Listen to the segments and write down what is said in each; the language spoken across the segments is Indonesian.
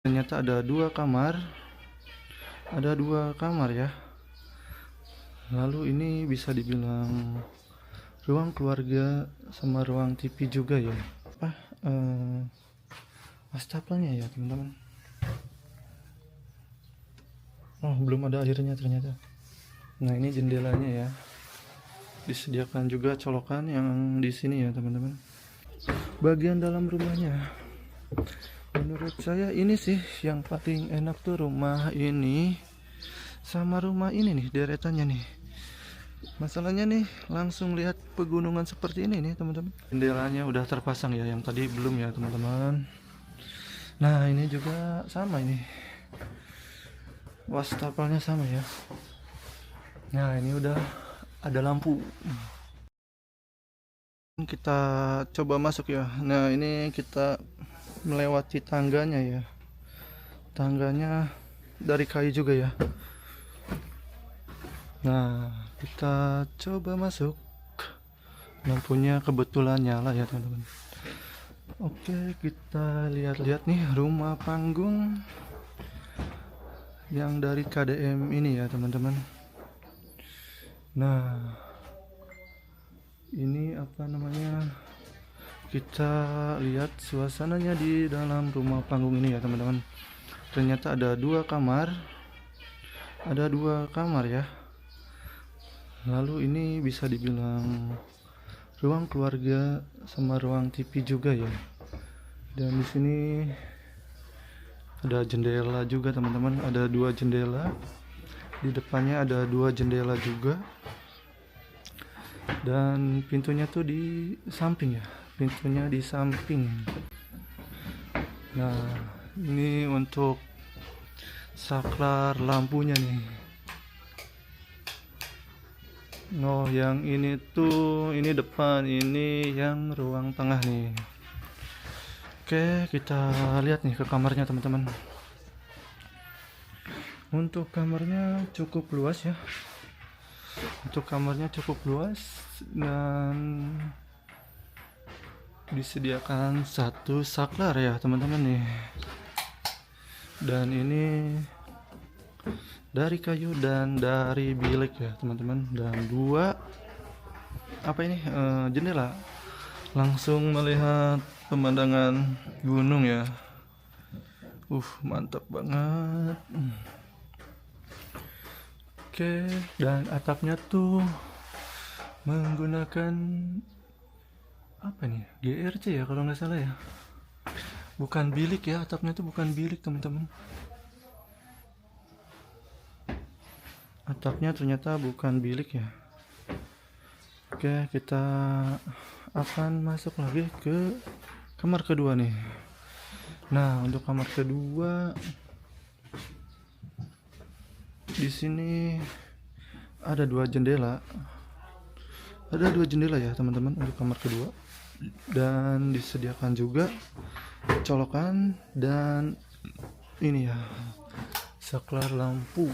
Ternyata ada dua kamar ya. Lalu ini bisa dibilang ruang keluarga sama ruang TV juga ya. Wastafelnya ya teman-teman. Oh, belum ada airnya ternyata. Nah, ini jendelanya ya. Disediakan juga colokan yang di sini ya teman-teman. Bagian dalam rumahnya, menurut saya ini sih yang paling enak tuh, rumah ini sama rumah ini nih, deretannya nih. Masalahnya nih, langsung lihat pegunungan seperti ini nih teman-teman. Jendelanya udah terpasang ya, yang tadi belum ya teman-teman. Nah, ini juga sama ini, wastafelnya sama ya. Nah, ini udah ada lampu. Kita coba masuk ya. Nah, ini kita melewati tangganya ya. Tangganya dari kayu juga ya. Nah, kita coba masuk. Lampunya kebetulan nyala ya teman-teman. Oke, kita lihat-lihat nih rumah panggung yang dari KDM ini ya teman-teman. Nah, ini apa namanya, kita lihat suasananya di dalam rumah panggung ini ya teman-teman. Ternyata ada dua kamar ya. Lalu ini bisa dibilang ruang keluarga sama ruang TV juga ya. Dan di sini ada jendela juga teman-teman, ada dua jendela. Di depannya ada dua jendela juga. Dan pintunya tuh di samping ya. Pintunya di samping. Nah, ini untuk saklar lampunya nih. Oh, yang ini tuh, ini depan, ini yang ruang tengah nih. Oke, kita lihat nih ke kamarnya teman-teman. Untuk kamarnya cukup luas ya. Dan disediakan satu saklar ya teman-teman nih. Dan ini dari kayu dan dari bilik ya teman-teman. Dan dua jendela, langsung melihat pemandangan gunung ya. Mantap banget. Oke, dan atapnya tuh menggunakan apa nih, GRC ya kalau nggak salah ya. Bukan bilik ya, atapnya tuh bukan bilik teman-teman. Atapnya ternyata bukan bilik ya. Oke, kita akan masuk lagi ke kamar kedua nih. Nah, untuk kamar kedua di sini ada dua jendela. Ya teman-teman untuk kamar kedua. Dan disediakan juga colokan dan ini ya, saklar lampu.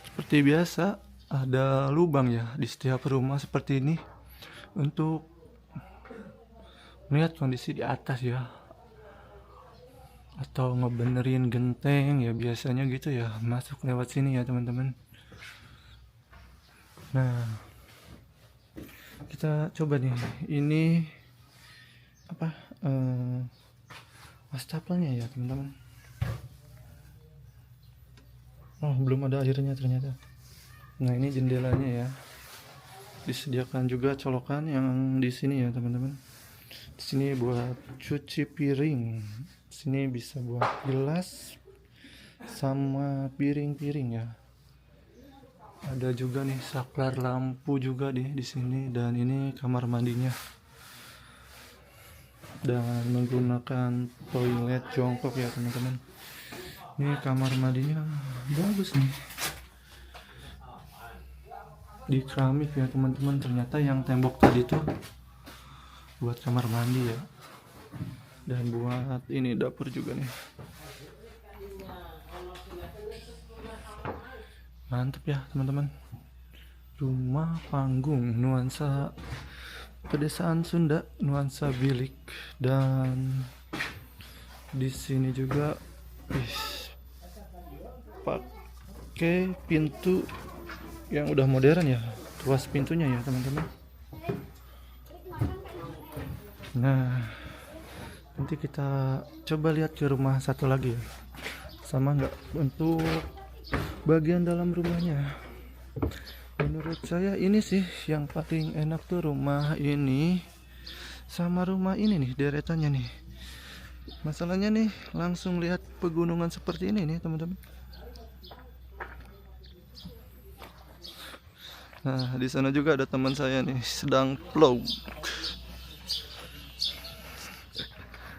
Seperti biasa ada lubang ya di setiap rumah seperti ini untuk melihat kondisi di atas ya, atau ngebenerin genteng ya, biasanya gitu ya, masuk lewat sini ya teman-teman. Nah, kita coba nih, ini apa, wastafelnya ya teman-teman. Oh, belum ada airnya ternyata. Nah, ini jendelanya ya. Disediakan juga colokan yang di sini ya teman-teman. Di sini buat cuci piring. Di sini bisa buat gelas sama piring-piring ya. Ada juga nih saklar lampu juga di sini, dan ini kamar mandinya. Dan menggunakan toilet jongkok ya teman-teman. Ini kamar mandinya bagus nih. Di keramik ya teman-teman. Ternyata yang tembok tadi tuh buat kamar mandi ya. Dan buat ini dapur juga nih. Mantap ya teman-teman. Rumah panggung nuansa pedesaan Sunda, nuansa bilik, dan Di sini juga pakai pintu yang udah modern ya, tuas pintunya ya teman-teman. Nah, nanti kita coba lihat ke rumah satu lagi ya, sama nggak untuk bagian dalam rumahnya. Menurut saya ini sih yang paling enak tuh, rumah ini sama rumah ini nih, deretannya nih. Masalahnya nih langsung lihat pegunungan seperti ini nih teman-teman. Nah, di sana juga ada teman saya nih sedang vlog.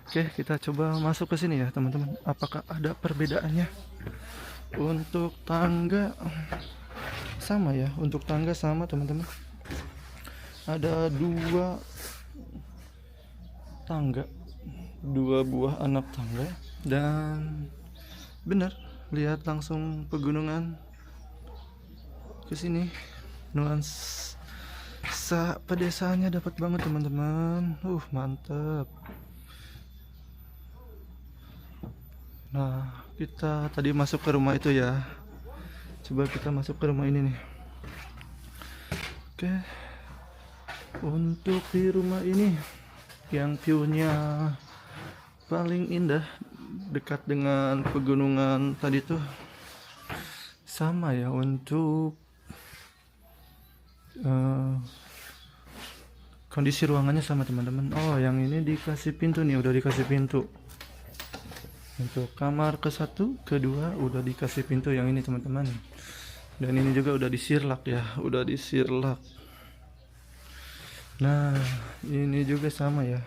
Oke, kita coba masuk ke sini ya teman-teman. Apakah ada perbedaannya? Untuk tangga sama ya, untuk tangga sama teman-teman. Ada dua tangga, dua buah anak tangga, dan benar lihat langsung pegunungan ke sini. Nuansa pedesaannya dapat banget teman-teman. Mantap. Nah, kita tadi masuk ke rumah itu ya. Coba kita masuk ke rumah ini nih. Oke. Untuk di rumah ini yang view-nya paling indah dekat dengan pegunungan tadi tuh sama ya. Untuk kondisi ruangannya sama teman-teman. Yang ini dikasih pintu nih, udah dikasih pintu. Untuk kamar ke-1, ke-2 udah dikasih pintu yang ini teman-teman. Dan ini juga udah disirlak ya, udah disirlak. Nah, ini juga sama ya.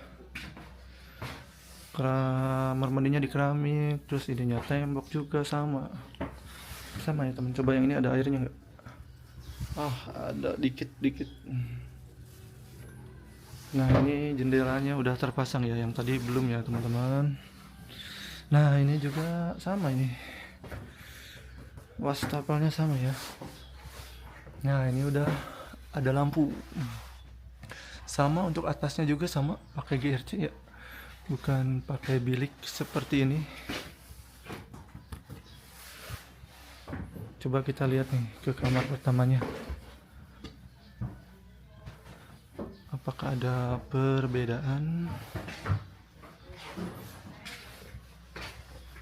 Kamar mandinya di keramik, terus ininya tembok juga sama. Sama ya teman. Coba yang ini ada airnya nggak? Ada dikit-dikit. Nah, ini jendelanya udah terpasang ya, yang tadi belum ya teman-teman. Nah, ini juga sama ini. Wastafelnya sama ya. Nah, ini udah ada lampu. Sama untuk atasnya juga sama, pakai GRC ya. Bukan pakai bilik seperti ini. Coba kita lihat nih ke kamar pertamanya. Apakah ada perbedaan?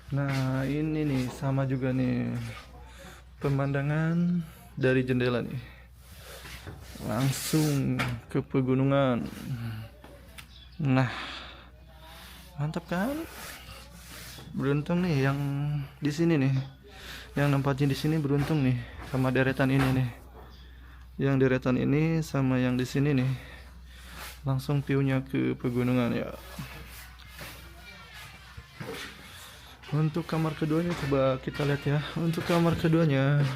Nah, ini nih sama juga nih pemandangan dari jendela nih, langsung ke pegunungan. Nah, mantap kan? Beruntung nih yang di sini nih, yang nempatin di sini beruntung nih sama deretan ini nih. Yang deretan ini sama yang di sini nih, langsung view-nya ke pegunungan ya. Untuk kamar keduanya coba kita lihat ya. Untuk kamar keduanya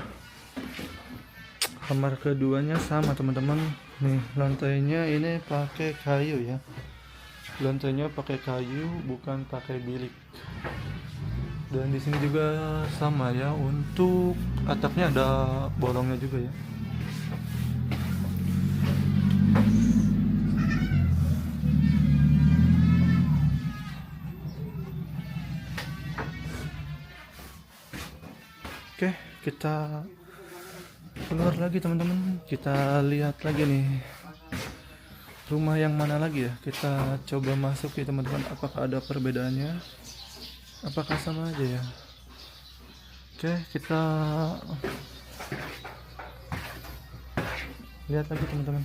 sama teman-teman. Nih, lantainya ini pakai kayu ya. Lantainya pakai kayu, bukan pakai bilik. Dan di sini juga sama ya. Untuk atapnya ada bolongnya juga ya. Oke, kita keluar lagi teman-teman. Kita lihat lagi nih rumah yang mana lagi ya. Kita coba masuk ya teman-teman. Apakah ada perbedaannya? Apakah sama aja ya? Oke, kita lihat lagi teman-teman.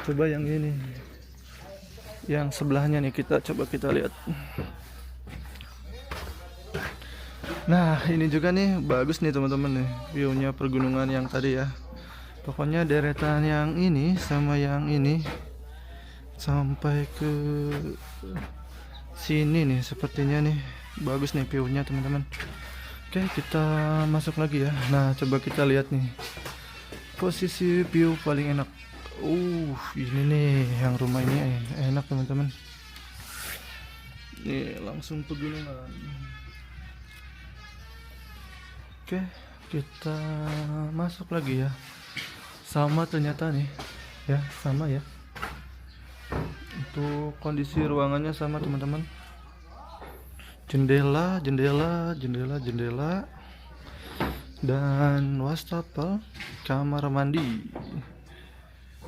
Coba yang ini, yang sebelahnya nih, kita lihat. Nah, ini juga nih bagus nih teman-teman nih, view-nya pergunungan yang tadi ya. Pokoknya deretan yang ini sama yang ini sampai ke sini nih, sepertinya nih bagus nih view-nya teman-teman. Oke, kita masuk lagi ya. Nah, coba kita lihat nih posisi view paling enak. Ini nih yang rumah ini enak teman-teman. Nih langsung pegunungan. Oke, kita masuk lagi ya. sama ternyata nih ya, sama ya. Untuk kondisi ruangannya sama teman-teman. Jendela, dan wastafel, kamar mandi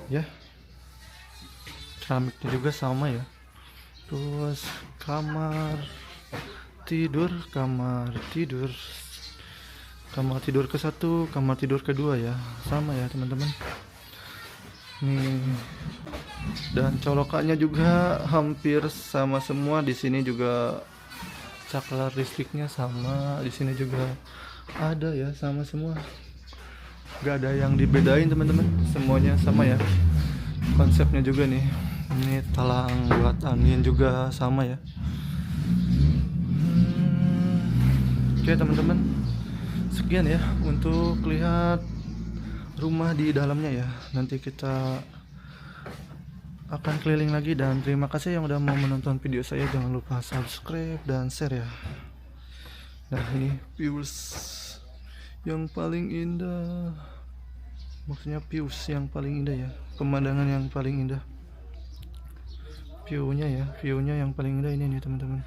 ya, keramiknya juga sama ya. Terus kamar tidur ke satu, kamar tidur kedua ya, sama ya teman-teman. Nih, dan colokannya juga hampir sama semua. Di sini juga saklar listriknya sama, di sini juga ada ya, sama semua, gak ada yang dibedain teman-teman, semuanya sama ya. Konsepnya juga nih, ini talang buat angin juga sama ya. Oke teman-teman, sekian ya untuk lihat rumah di dalamnya ya. Nanti kita akan keliling lagi, dan terima kasih yang udah mau menonton video saya. Jangan lupa subscribe dan share ya. Nah, ini views yang paling indah, maksudnya views yang paling indah ya, pemandangan yang paling indah, viewnya yang paling indah ini nih teman-teman.